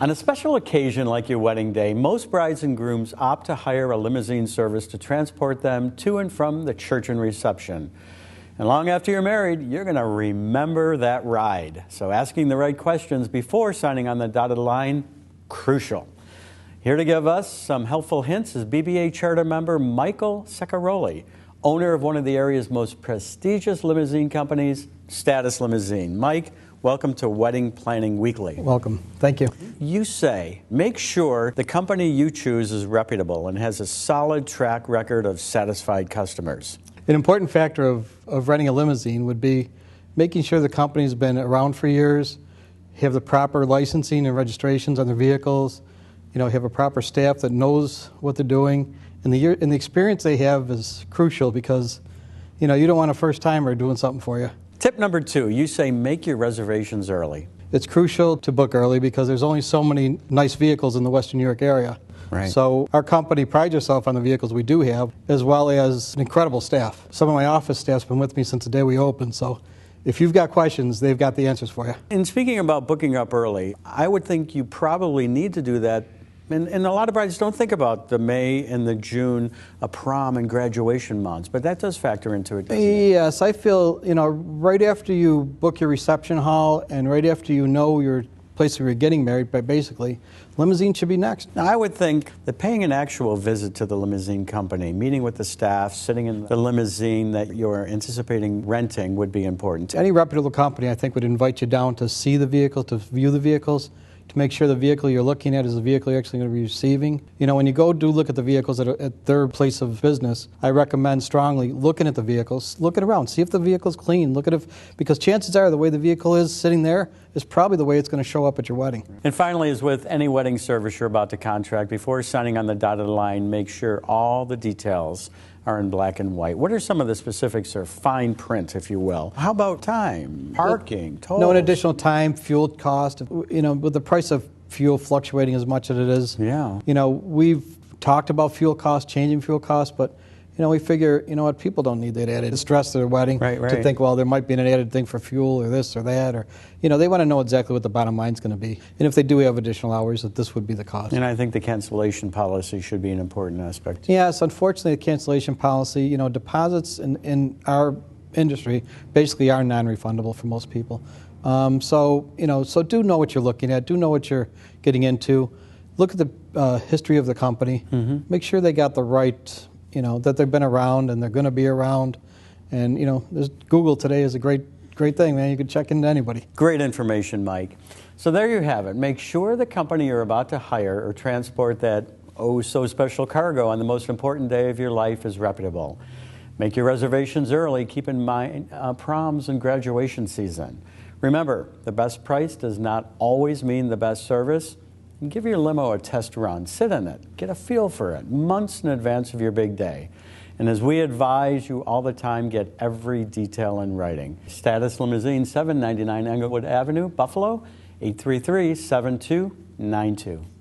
On a special occasion like your wedding day, most brides and grooms opt to hire a limousine service to transport them to and from the church and reception. And long after you're married, you're going to remember that ride. So asking the right questions before signing on the dotted line, crucial. Here to give us some helpful hints is BBA charter member Michael Secaroli, owner of one of the area's most prestigious limousine companies, Status Limousine. Mike, welcome to Wedding Planning Weekly. Welcome. Thank you. You say, make sure the company you choose is reputable and has a solid track record of satisfied customers. An important factor of renting a limousine would be making sure the company's been around for years, have the proper licensing and registrations on their vehicles, have a proper staff that knows what they're doing, and the experience they have is crucial because, you don't want a first-timer doing something for you. Tip number 2, you say make your reservations early. It's crucial to book early because there's only so many nice vehicles in the Western New York area. Right. So our company prides itself on the vehicles we do have, as well as an incredible staff. Some of my office staff's been with me since the day we opened, so if you've got questions, they've got the answers for you. And speaking about booking up early, I would think you probably need to do that. And a lot of brides don't think about the May and the June, prom and graduation months, but that does factor into it, doesn't it? Yes, I feel, right after you book your reception hall and right after you know your place where you're getting married, but basically, limousine should be next. Now, I would think that paying an actual visit to the limousine company, meeting with the staff, sitting in the limousine that you're anticipating renting would be important. Any reputable company, I think, would invite you down to see the vehicle, to view the vehicles, to make sure the vehicle you're looking at is the vehicle you're actually going to be receiving. When you go look at the vehicles at their place of business, I recommend strongly looking at the vehicles, looking around, see if the vehicle's clean, look at it, because chances are the way the vehicle is sitting there is probably the way it's going to show up at your wedding. And finally, as with any wedding service you're about to contract, before signing on the dotted line, make sure all the details are in black and white. What are some of the specifics or fine print, if you will? How about time, parking, tolls? No, an additional time, fuel cost. With the price of fuel fluctuating as much as it is. Yeah. We've talked about fuel costs, changing fuel costs, but we figure, people don't need that added stress to their wedding to think, well, there might be an added thing for fuel or this or that, or, they want to know exactly what the bottom line's going to be. And if they do have additional hours, that this would be the cost. And I think the cancellation policy should be an important aspect. Yes, unfortunately, the cancellation policy, deposits in our industry basically are non-refundable for most people. So do know what you're looking at, do know what you're getting into. Look at the history of the company. Mm-hmm. Make sure they got the right, that they've been around and they're going to be around. And, there's Google today is a great thing, man. You can check into anybody. Great information, Mike. So there you have it. Make sure the company you're about to hire or transport that so special cargo on the most important day of your life is reputable. Make your reservations early. Keep in mind proms and graduation season. Remember, the best price does not always mean the best service. And give your limo a test run. Sit in it. Get a feel for it months in advance of your big day. And as we advise you all the time, get every detail in writing. Status Limousine, 799 Englewood Avenue, Buffalo, 833-7292.